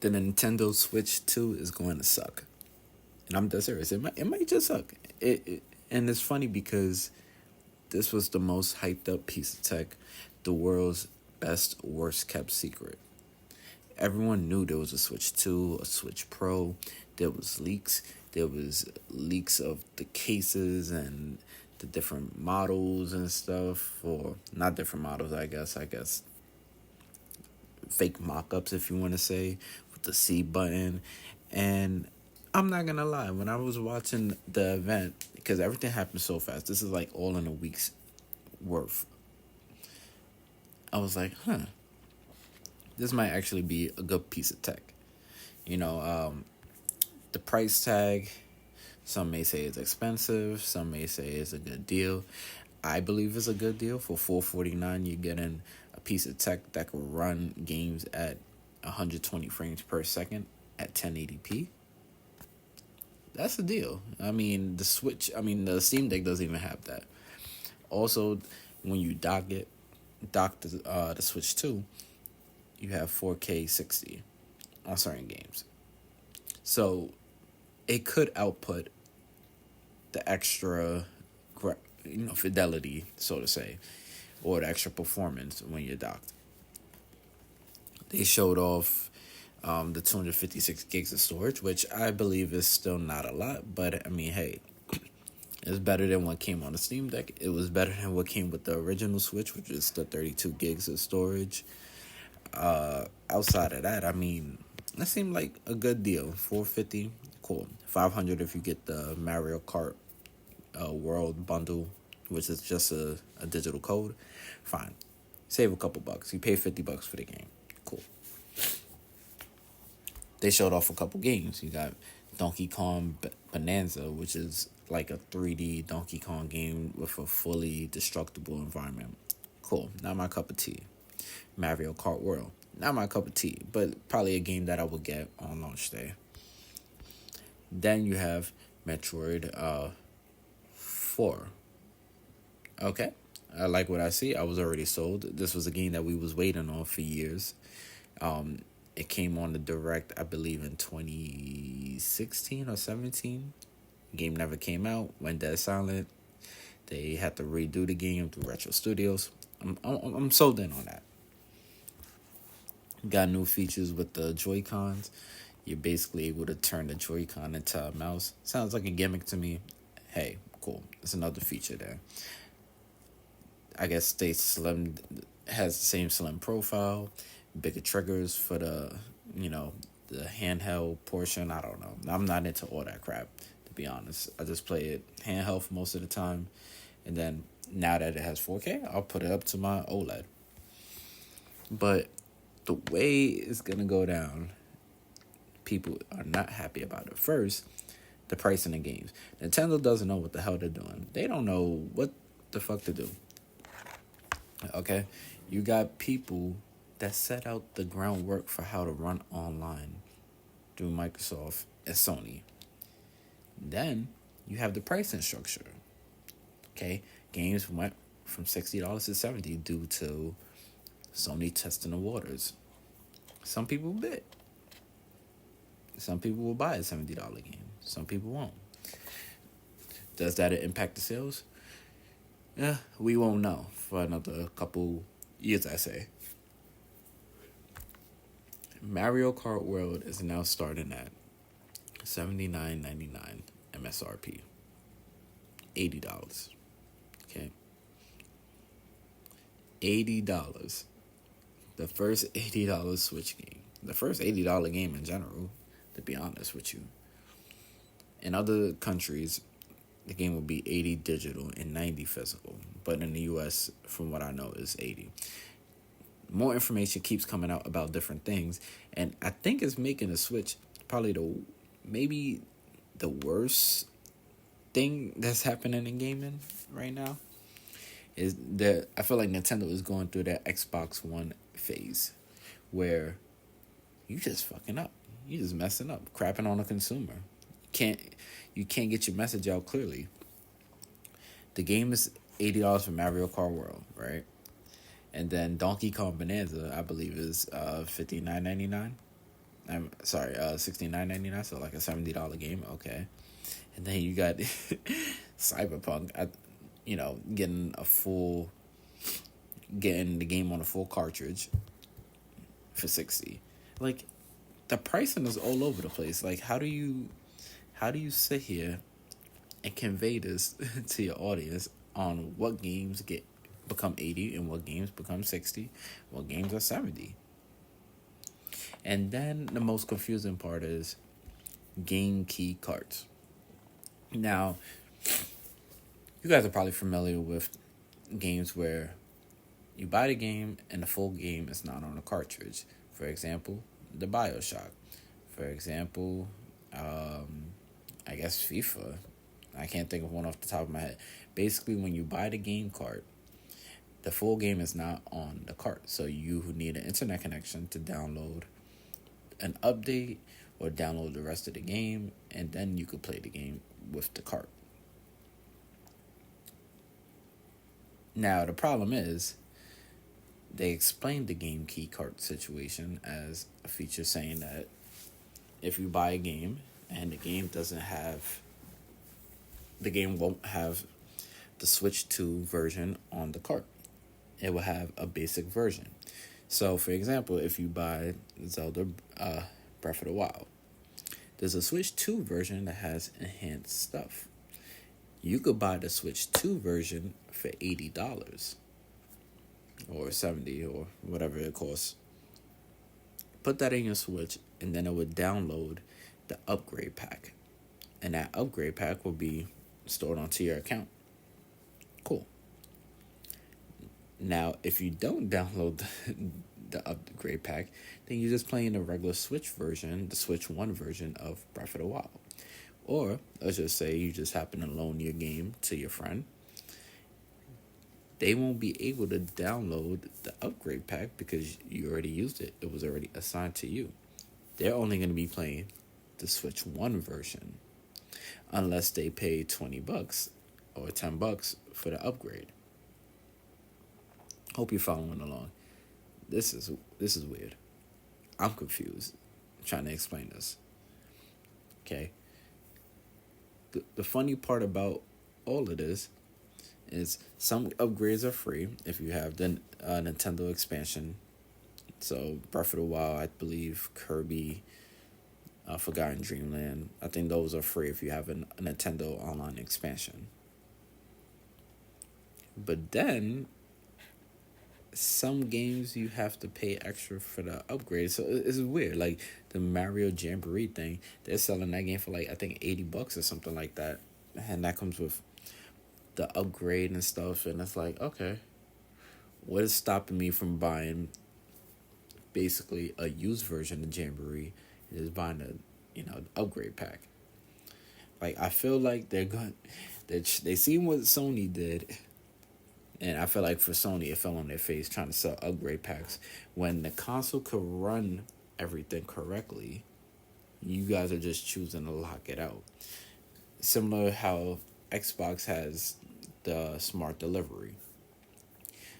the Nintendo Switch 2 is going to suck. And I'm dead serious. It might just suck. And it's funny because this was the most hyped up piece of tech, the world's best, worst kept secret. Everyone knew there was a Switch 2, a Switch Pro. There was leaks. There was leaks of the cases and the different models and stuff, or not different models, I guess fake mock-ups, if you want to say, with the C button. And I'm not gonna lie, when I was watching the event, because everything happened so fast, this is like all in a week's worth, I was like, this might actually be a good piece of tech. You know, the price tag, some may say it's expensive, some may say it's a good deal. I believe it's a good deal. For $449, you're getting a piece of tech that can run games at 120 frames per second at 1080p. That's a deal. I mean, the Steam Deck doesn't even have that. Also, when you dock the Switch 2, you have 4K 60 on certain games. So it could output the extra, fidelity, so to say, or the extra performance when you're docked. They showed off the 256 gigs of storage, which I believe is still not a lot, but I mean, hey, it's better than what came on the Steam Deck. It was better than what came with the original Switch, which is the 32 gigs of storage. Outside of that, I mean, that seemed like a good deal. $450, cool. $500 if you get the Mario Kart World bundle, which is just a digital code. Fine, save a couple bucks. You pay $50 for the game. Cool. They showed off a couple games. You got Donkey Kong Bonanza, which is like a 3D Donkey Kong game with a fully destructible environment. Cool. Not my cup of tea. Mario Kart World. Not my cup of tea, but probably a game that I would get on launch day. Then you have Metroid 4. Okay. I like what I see. I was already sold. This was a game that we was waiting on for years. It came on the Direct, I believe, in 2016 or 17. Game never came out. Went dead silent. They had to redo the game through Retro Studios. I'm sold in on that. Got new features with the Joy-Cons. You're basically able to turn the Joy-Con into a mouse. Sounds like a gimmick to me. Hey, cool. It's another feature there. I guess they has the same slim profile, bigger triggers for the the handheld portion. I don't know. I'm not into all that crap, to be honest. I just play it handheld for most of the time, and then now that it has 4K, I'll put it up to my OLED. But the way it's gonna go down, people are not happy about it. First, the price in the games. Nintendo doesn't know what the hell they're doing. They don't know what the fuck to do. Okay? You got people that set out the groundwork for how to run online through Microsoft and Sony. Then you have the pricing structure. Okay? Games went from $60 to $70 due to Sony testing the waters. Some people bid. Some people will buy a $70 game. Some people won't. Does that impact the sales? Yeah, we won't know for another couple years, I say. Mario Kart World is now starting at $79.99 MSRP. $80. Okay. $80. The first $80 Switch game. The first $80 game in general, to be honest with you. In other countries, the game will be 80 digital and 90 physical. But in the US, from what I know, is 80. More information keeps coming out about different things. And I think it's making the Switch probably maybe the worst thing that's happening in gaming right now. Is that I feel like Nintendo is going through that Xbox One phase where you just fucking up. You just messing up, crapping on a consumer. You can't get your message out clearly. The game is $80 for Mario Kart World, right? And then Donkey Kong Bonanza, I believe, is $59.99. I'm sorry, $69.99, so like a $70 game. Okay, and then you got Cyberpunk. Getting getting the game on a full cartridge for 60. Like, the pricing is all over the place. Like, how do you sit here and convey this to your audience on what games become 80 and what games become 60, what games are 70? And then the most confusing part is game key cards. Now, you guys are probably familiar with games where you buy the game and the full game is not on a cartridge. For example, the BioShock. For example, I guess FIFA. I can't think of one off the top of my head. Basically, when you buy the game card, the full game is not on the cart. So you need an internet connection to download an update or download the rest of the game, and then you could play the game with the cart. Now, the problem is, they explained the game key cart situation as a feature saying that if you buy a game and the game won't have the Switch 2 version on the cart. It will have a basic version. So, for example, if you buy Zelda Breath of the Wild, there's a Switch 2 version that has enhanced stuff. You could buy the Switch 2 version for $80 or $70 or whatever it costs. Put that in your Switch, and then it would download the upgrade pack. And that upgrade pack will be stored onto your account. Cool. Now, if you don't download the upgrade pack, then you're just playing the regular Switch version, the Switch 1 version of Breath of the Wild. Or, let's just say you just happen to loan your game to your friend. They won't be able to download the upgrade pack because you already used it. It was already assigned to you. They're only going to be playing the Switch 1 version unless they pay $20 or $10 for the upgrade. Hope you're following along. This is weird. I'm confused trying to explain this. Okay. The funny part about all of this is some upgrades are free if you have the Nintendo expansion. So Breath of the Wild, I believe, Kirby, Forgotten Dreamland. I think those are free if you have a Nintendo Online expansion. But then some games you have to pay extra for the upgrade. So it's weird. Like the Mario Jamboree thing, they're selling that game for like I think $80 or something like that, and that comes with the upgrade and stuff. And it's like, okay, what is stopping me from buying basically a used version of Jamboree and just buying the upgrade pack? Like I feel like they seen what Sony did. And I feel like for Sony, it fell on their face trying to sell upgrade packs. When the console could run everything correctly, you guys are just choosing to lock it out. Similar how Xbox has the smart delivery.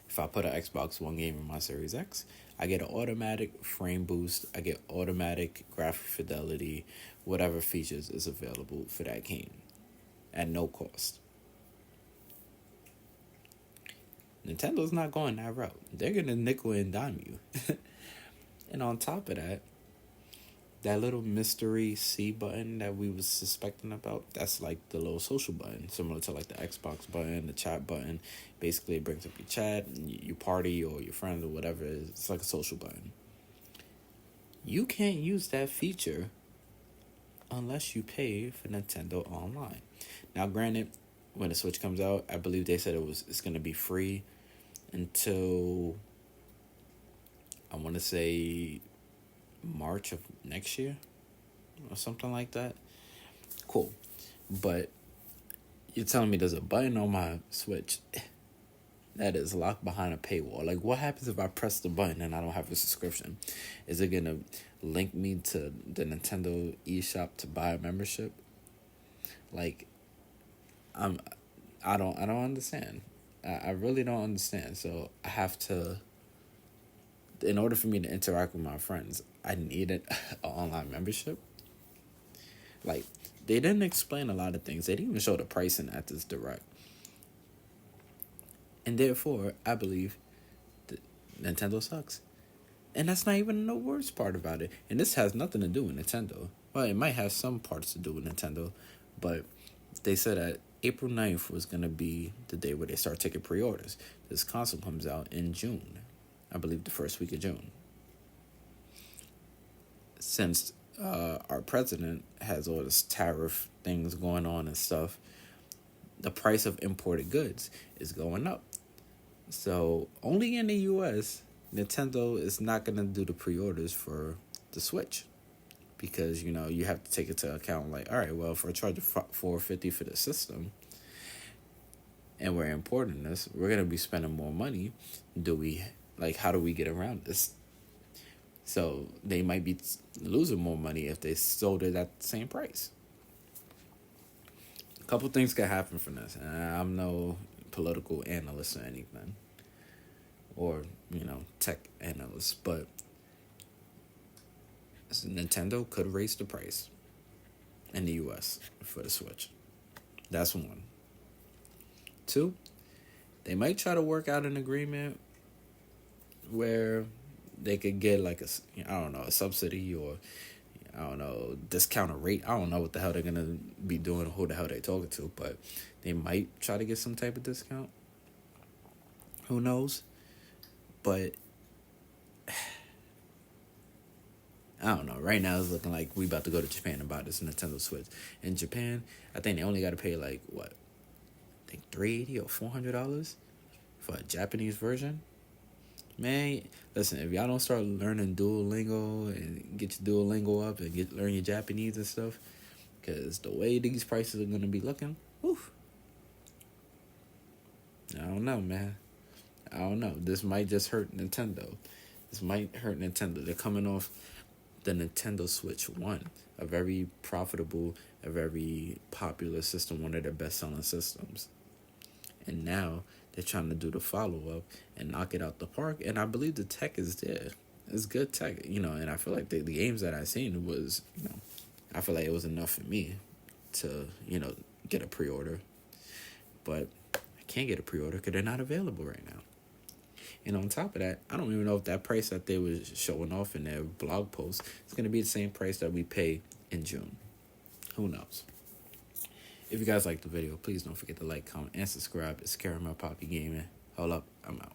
If I put an Xbox One game in my Series X, I get an automatic frame boost. I get automatic graphic fidelity, whatever features is available for that game at no cost. Nintendo's not going that route. They're going to nickel and dime you. And on top of that, that little mystery C button that we was suspecting about, that's like the little social button, similar to like the Xbox button, the chat button. Basically, it brings up your chat, your party, or your friends, or whatever it is. It's like a social button. You can't use that feature unless you pay for Nintendo Online. Now, granted, when the Switch comes out, I believe they said it's going to be free until, I want to say, March of next year or something like that. Cool. But you're telling me there's a button on my Switch that is locked behind a paywall. Like, what happens if I press the button and I don't have a subscription? Is it going to link me to the Nintendo eShop to buy a membership? Like, I don't understand. I really don't understand. So I have to, in order for me to interact with my friends, I needed an online membership. Like, they didn't explain a lot of things. They didn't even show the pricing at this direct. And therefore, I believe that Nintendo sucks. And that's not even the worst part about it. And this has nothing to do with Nintendo. Well, it might have some parts to do with Nintendo, but they said that April 9th was going to be the day where they start taking pre-orders. This console comes out in June. I believe the first week of June. Since our president has all this tariff things going on and stuff, the price of imported goods is going up. So only in the U.S., Nintendo is not going to do the pre-orders for the Switch. Because, you have to take into account, like, all right, well, if I charge $450 for the system and we're importing this, we're going to be spending more money. How do we get around this? So they might be losing more money if they sold it at the same price. A couple things could happen from this. I'm no political analyst or anything. Or, tech analyst. But Nintendo could raise the price in the U.S. for the Switch. That's one. Two, they might try to work out an agreement where they could get like a subsidy or, discounted rate. I don't know what the hell they're going to be doing, who the hell they're talking to, but they might try to get some type of discount. Who knows? But I don't know. Right now, it's looking like we about to go to Japan and buy this Nintendo Switch. In Japan, I think they only got to pay like what? I think $380 or $400 for a Japanese version. Man, listen, if y'all don't start learning Duolingo and get your Duolingo up and learn your Japanese and stuff, because the way these prices are going to be looking, oof. I don't know, man. I don't know. This might just hurt Nintendo. They're coming off the Nintendo Switch 1, a very profitable, a very popular system, one of their best-selling systems. And now they're trying to do the follow-up and knock it out the park, and I believe the tech is there. It's good tech, and I feel like the games that I seen was, I feel like it was enough for me to, get a pre-order. But I can't get a pre-order because they're not available right now. And on top of that, I don't even know if that price that they was showing off in their blog post is going to be the same price that we pay in June. Who knows? If you guys liked the video, please don't forget to like, comment, and subscribe. It's Caramel Poppy Gaming. Hold up, I'm out.